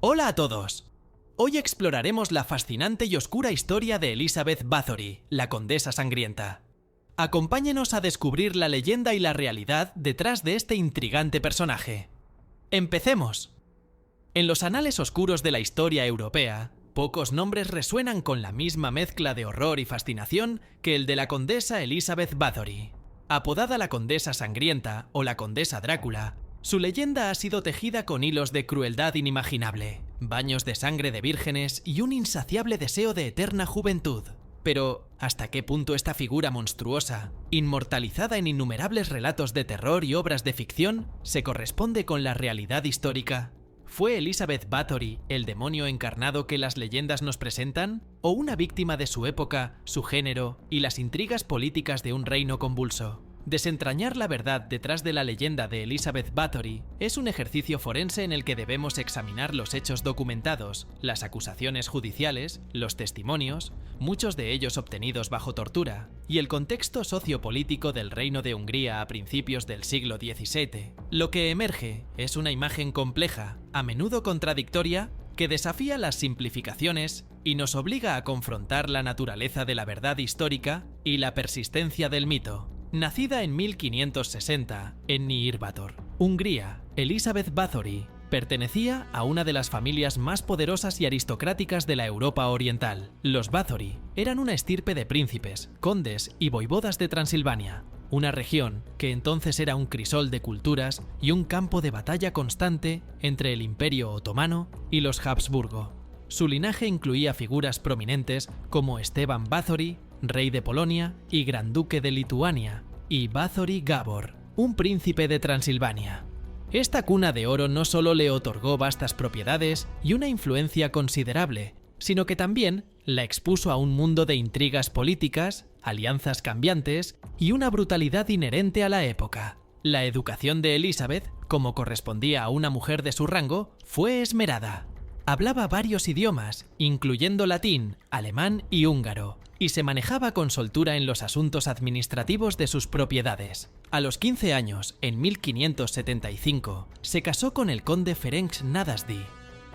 Hola a todos. Hoy exploraremos la fascinante y oscura historia de Elizabeth Bathory, la Condesa Sangrienta. Acompáñenos a descubrir la leyenda y la realidad detrás de este intrigante personaje. ¡Empecemos! En los anales oscuros de la historia europea, pocos nombres resuenan con la misma mezcla de horror y fascinación que el de la Condesa Elizabeth Bathory. Apodada la Condesa Sangrienta o la Condesa Drácula, su leyenda ha sido tejida con hilos de crueldad inimaginable, baños de sangre de vírgenes y un insaciable deseo de eterna juventud. Pero, ¿hasta qué punto esta figura monstruosa, inmortalizada en innumerables relatos de terror y obras de ficción, se corresponde con la realidad histórica? ¿Fue Elizabeth Bathory el demonio encarnado que las leyendas nos presentan? ¿O una víctima de su época, su género y las intrigas políticas de un reino convulso? Desentrañar la verdad detrás de la leyenda de Elizabeth Bathory es un ejercicio forense en el que debemos examinar los hechos documentados, las acusaciones judiciales, los testimonios, muchos de ellos obtenidos bajo tortura, y el contexto sociopolítico del Reino de Hungría a principios del siglo XVII. Lo que emerge es una imagen compleja, a menudo contradictoria, que desafía las simplificaciones y nos obliga a confrontar la naturaleza de la verdad histórica y la persistencia del mito. Nacida en 1560 en Nyírbátor, Hungría, Elizabeth Bathory pertenecía a una de las familias más poderosas y aristocráticas de la Europa oriental. Los Bathory eran una estirpe de príncipes, condes y voivodas de Transilvania, una región que entonces era un crisol de culturas y un campo de batalla constante entre el Imperio Otomano y los Habsburgo. Su linaje incluía figuras prominentes como Esteban Bathory, rey de Polonia y gran duque de Lituania, y Bathory Gábor, un príncipe de Transilvania. Esta cuna de oro no solo le otorgó vastas propiedades y una influencia considerable, sino que también la expuso a un mundo de intrigas políticas, alianzas cambiantes y una brutalidad inherente a la época. La educación de Elizabeth, como correspondía a una mujer de su rango, fue esmerada. Hablaba varios idiomas, incluyendo latín, alemán y húngaro, y se manejaba con soltura en los asuntos administrativos de sus propiedades. A los 15 años, en 1575, se casó con el conde Ferenc Nadasdy,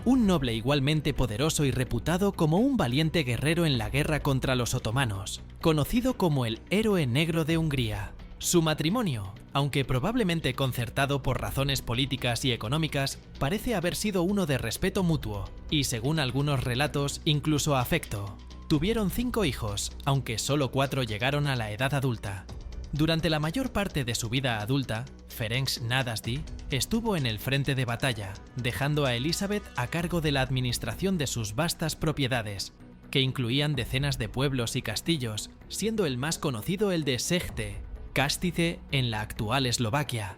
un noble igualmente poderoso y reputado como un valiente guerrero en la guerra contra los otomanos, conocido como el héroe negro de Hungría. Su matrimonio, aunque probablemente concertado por razones políticas y económicas, parece haber sido uno de respeto mutuo, y según algunos relatos, incluso afecto. Tuvieron 5 hijos, aunque solo 4 llegaron a la edad adulta. Durante la mayor parte de su vida adulta, Ferenc Nadasdy estuvo en el frente de batalla, dejando a Elizabeth a cargo de la administración de sus vastas propiedades, que incluían decenas de pueblos y castillos, siendo el más conocido el de Šechte, Kastice en la actual Eslovaquia.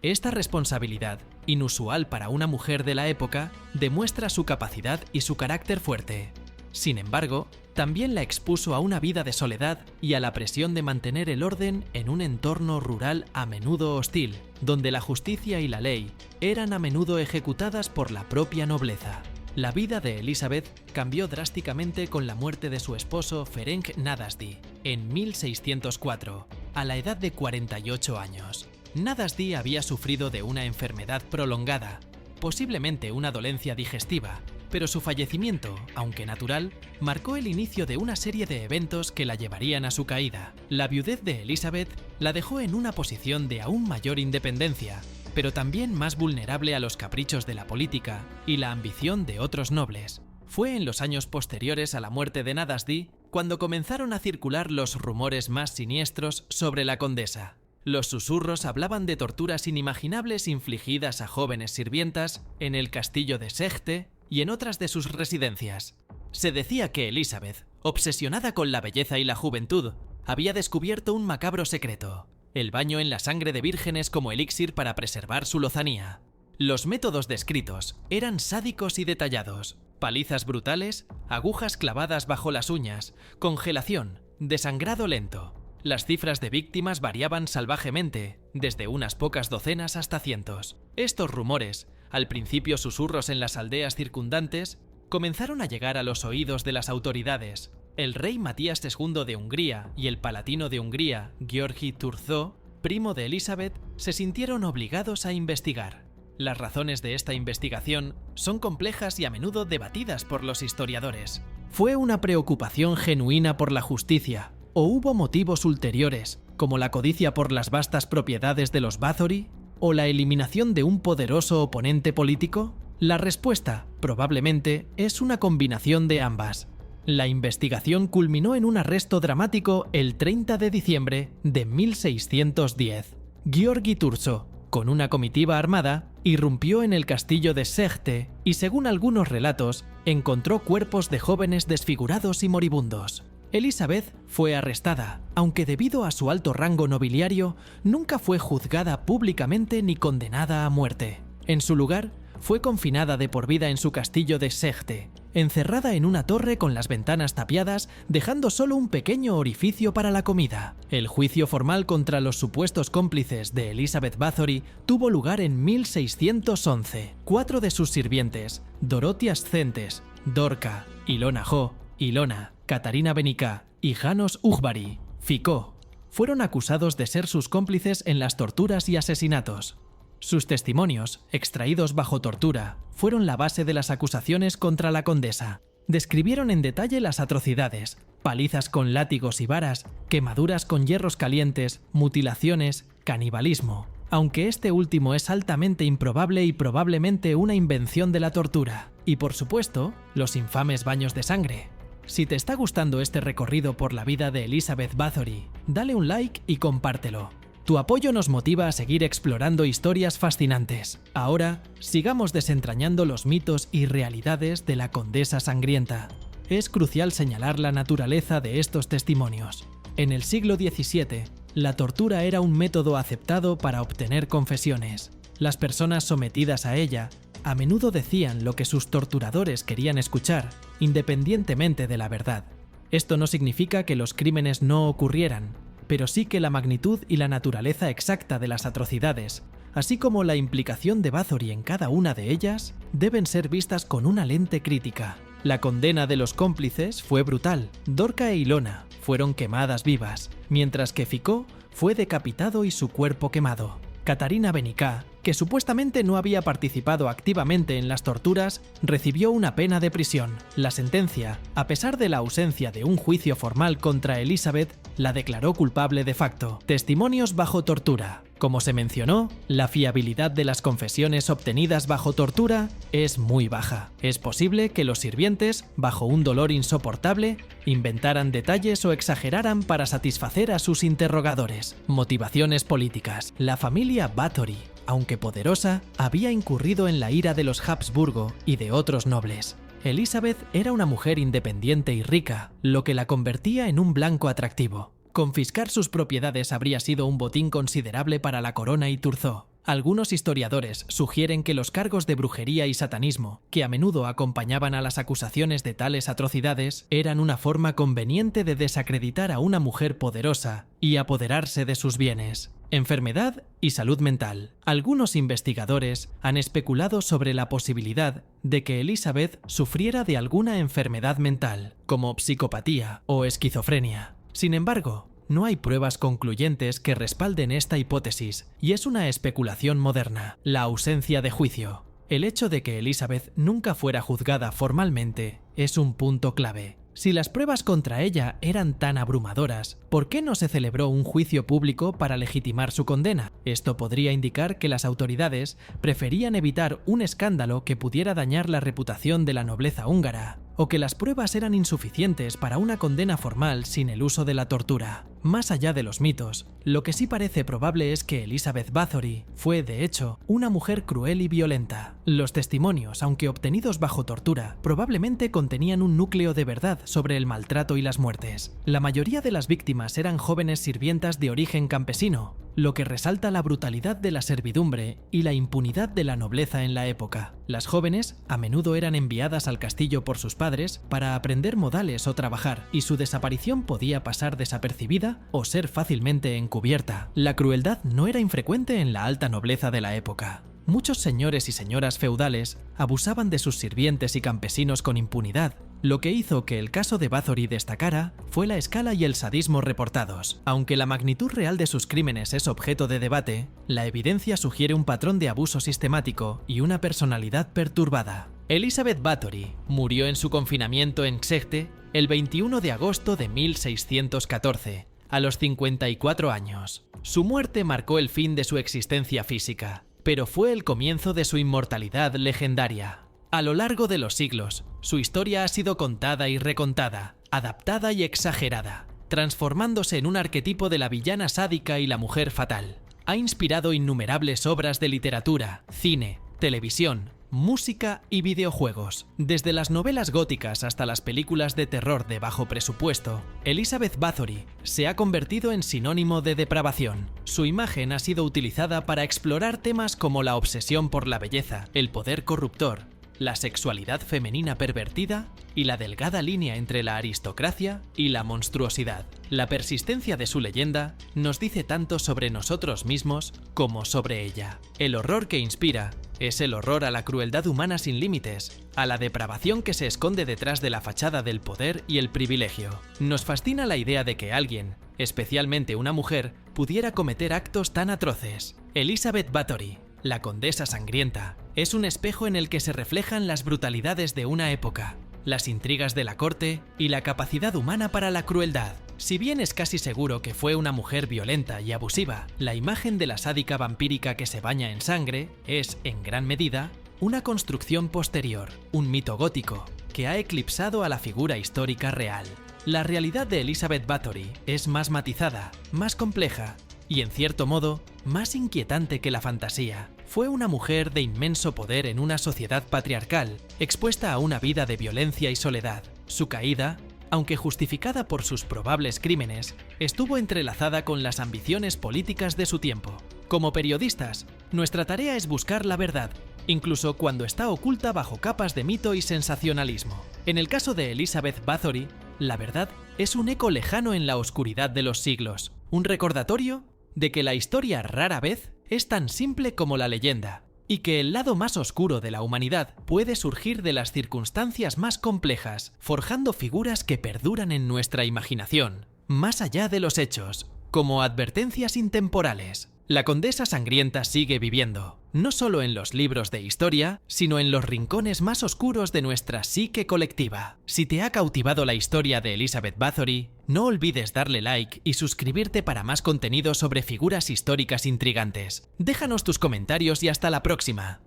Esta responsabilidad, inusual para una mujer de la época, demuestra su capacidad y su carácter fuerte. Sin embargo, también la expuso a una vida de soledad y a la presión de mantener el orden en un entorno rural a menudo hostil, donde la justicia y la ley eran a menudo ejecutadas por la propia nobleza. La vida de Elizabeth cambió drásticamente con la muerte de su esposo Ferenc Nadasdy en 1604, a la edad de 48 años. Nadasdy había sufrido de una enfermedad prolongada, posiblemente una dolencia digestiva, pero su fallecimiento, aunque natural, marcó el inicio de una serie de eventos que la llevarían a su caída. La viudez de Elizabeth la dejó en una posición de aún mayor independencia, pero también más vulnerable a los caprichos de la política y la ambición de otros nobles. Fue en los años posteriores a la muerte de Nadasdy cuando comenzaron a circular los rumores más siniestros sobre la condesa. Los susurros hablaban de torturas inimaginables infligidas a jóvenes sirvientas en el castillo de Šechte y en otras de sus residencias. Se decía que Elizabeth, obsesionada con la belleza y la juventud, había descubierto un macabro secreto: el baño en la sangre de vírgenes como elixir para preservar su lozanía. Los métodos descritos eran sádicos y detallados: palizas brutales, agujas clavadas bajo las uñas, congelación, desangrado lento. Las cifras de víctimas variaban salvajemente, desde unas pocas docenas hasta cientos. Estos rumores, al principio susurros en las aldeas circundantes, comenzaron a llegar a los oídos de las autoridades. El rey Matías II de Hungría y el palatino de Hungría, György Thurzó, primo de Elizabeth, se sintieron obligados a investigar. Las razones de esta investigación son complejas y a menudo debatidas por los historiadores. ¿Fue una preocupación genuina por la justicia? ¿O hubo motivos ulteriores, como la codicia por las vastas propiedades de los Bathory? ¿O la eliminación de un poderoso oponente político? La respuesta, probablemente, es una combinación de ambas. La investigación culminó en un arresto dramático el 30 de diciembre de 1610. György Thurzó, con una comitiva armada, irrumpió en el castillo de Sejte y, según algunos relatos, encontró cuerpos de jóvenes desfigurados y moribundos. Elizabeth fue arrestada, aunque debido a su alto rango nobiliario, nunca fue juzgada públicamente ni condenada a muerte. En su lugar, fue confinada de por vida en su castillo de Sejte, encerrada en una torre con las ventanas tapiadas, dejando solo un pequeño orificio para la comida. El juicio formal contra los supuestos cómplices de Elizabeth Bathory tuvo lugar en 1611. 4 de sus sirvientes, Dorotia Szentes, Dorka, Ilona Jo, Ilona, Katarina Benica y János Ujbari, Ficó, fueron acusados de ser sus cómplices en las torturas y asesinatos. Sus testimonios, extraídos bajo tortura, fueron la base de las acusaciones contra la condesa. Describieron en detalle las atrocidades: palizas con látigos y varas, quemaduras con hierros calientes, mutilaciones, canibalismo, aunque este último es altamente improbable y probablemente una invención de la tortura. Y por supuesto, los infames baños de sangre. Si te está gustando este recorrido por la vida de Elizabeth Bathory, dale un like y compártelo. Tu apoyo nos motiva a seguir explorando historias fascinantes. Ahora, sigamos desentrañando los mitos y realidades de la Condesa Sangrienta. Es crucial señalar la naturaleza de estos testimonios. En el siglo XVII, la tortura era un método aceptado para obtener confesiones. Las personas sometidas a ella a menudo decían lo que sus torturadores querían escuchar, independientemente de la verdad. Esto no significa que los crímenes no ocurrieran, pero sí que la magnitud y la naturaleza exacta de las atrocidades, así como la implicación de Bathory en cada una de ellas, deben ser vistas con una lente crítica. La condena de los cómplices fue brutal. Dorka e Ilona fueron quemadas vivas, mientras que Ficó fue decapitado y su cuerpo quemado. Katarina Benica, que supuestamente no había participado activamente en las torturas, recibió una pena de prisión. La sentencia, a pesar de la ausencia de un juicio formal contra Elizabeth, la declaró culpable de facto. Testimonios bajo tortura. Como se mencionó, la fiabilidad de las confesiones obtenidas bajo tortura es muy baja. Es posible que los sirvientes, bajo un dolor insoportable, inventaran detalles o exageraran para satisfacer a sus interrogadores. Motivaciones políticas. La familia Bathory, aunque poderosa, había incurrido en la ira de los Habsburgo y de otros nobles. Elizabeth era una mujer independiente y rica, lo que la convertía en un blanco atractivo. Confiscar sus propiedades habría sido un botín considerable para la corona y Thurzó. Algunos historiadores sugieren que los cargos de brujería y satanismo, que a menudo acompañaban a las acusaciones de tales atrocidades, eran una forma conveniente de desacreditar a una mujer poderosa y apoderarse de sus bienes. Enfermedad y salud mental. Algunos investigadores han especulado sobre la posibilidad de que Elizabeth sufriera de alguna enfermedad mental, como psicopatía o esquizofrenia. Sin embargo, no hay pruebas concluyentes que respalden esta hipótesis, y es una especulación moderna. La ausencia de juicio. El hecho de que Elizabeth nunca fuera juzgada formalmente es un punto clave. Si las pruebas contra ella eran tan abrumadoras, ¿por qué no se celebró un juicio público para legitimar su condena? Esto podría indicar que las autoridades preferían evitar un escándalo que pudiera dañar la reputación de la nobleza húngara, o que las pruebas eran insuficientes para una condena formal sin el uso de la tortura. Más allá de los mitos, lo que sí parece probable es que Elizabeth Bathory fue, de hecho, una mujer cruel y violenta. Los testimonios, aunque obtenidos bajo tortura, probablemente contenían un núcleo de verdad sobre el maltrato y las muertes. La mayoría de las víctimas eran jóvenes sirvientas de origen campesino, lo que resalta la brutalidad de la servidumbre y la impunidad de la nobleza en la época. Las jóvenes a menudo eran enviadas al castillo por sus padres para aprender modales o trabajar, y su desaparición podía pasar desapercibida o ser fácilmente encubierta. La crueldad no era infrecuente en la alta nobleza de la época. Muchos señores y señoras feudales abusaban de sus sirvientes y campesinos con impunidad, Lo que hizo que el caso de Bathory destacara fue la escala y el sadismo reportados. Aunque la magnitud real de sus crímenes es objeto de debate, la evidencia sugiere un patrón de abuso sistemático y una personalidad perturbada. Elizabeth Bathory murió en su confinamiento en Xegte el 21 de agosto de 1614, a los 54 años. Su muerte marcó el fin de su existencia física, pero fue el comienzo de su inmortalidad legendaria. A lo largo de los siglos, su historia ha sido contada y recontada, adaptada y exagerada, transformándose en un arquetipo de la villana sádica y la mujer fatal. Ha inspirado innumerables obras de literatura, cine, televisión, música y videojuegos. Desde las novelas góticas hasta las películas de terror de bajo presupuesto, Elizabeth Bathory se ha convertido en sinónimo de depravación. Su imagen ha sido utilizada para explorar temas como la obsesión por la belleza, el poder corruptor, la sexualidad femenina pervertida y la delgada línea entre la aristocracia y la monstruosidad. La persistencia de su leyenda nos dice tanto sobre nosotros mismos como sobre ella. El horror que inspira es el horror a la crueldad humana sin límites, a la depravación que se esconde detrás de la fachada del poder y el privilegio. Nos fascina la idea de que alguien, especialmente una mujer, pudiera cometer actos tan atroces. Elizabeth Bathory, la Condesa Sangrienta, es un espejo en el que se reflejan las brutalidades de una época, las intrigas de la corte y la capacidad humana para la crueldad. Si bien es casi seguro que fue una mujer violenta y abusiva, la imagen de la sádica vampírica que se baña en sangre es, en gran medida, una construcción posterior, un mito gótico, que ha eclipsado a la figura histórica real. La realidad de Elizabeth Bathory es más matizada, más compleja y, en cierto modo, más inquietante que la fantasía. Fue una mujer de inmenso poder en una sociedad patriarcal, expuesta a una vida de violencia y soledad. Su caída, aunque justificada por sus probables crímenes, estuvo entrelazada con las ambiciones políticas de su tiempo. Como periodistas, nuestra tarea es buscar la verdad, incluso cuando está oculta bajo capas de mito y sensacionalismo. En el caso de Elizabeth Bathory, la verdad es un eco lejano en la oscuridad de los siglos, un recordatorio de que la historia rara vez es tan simple como la leyenda, y que el lado más oscuro de la humanidad puede surgir de las circunstancias más complejas, forjando figuras que perduran en nuestra imaginación, más allá de los hechos, como advertencias intemporales. La Condesa Sangrienta sigue viviendo, no solo en los libros de historia, sino en los rincones más oscuros de nuestra psique colectiva. Si te ha cautivado la historia de Elizabeth Bathory, no olvides darle like y suscribirte para más contenido sobre figuras históricas intrigantes. Déjanos tus comentarios y hasta la próxima.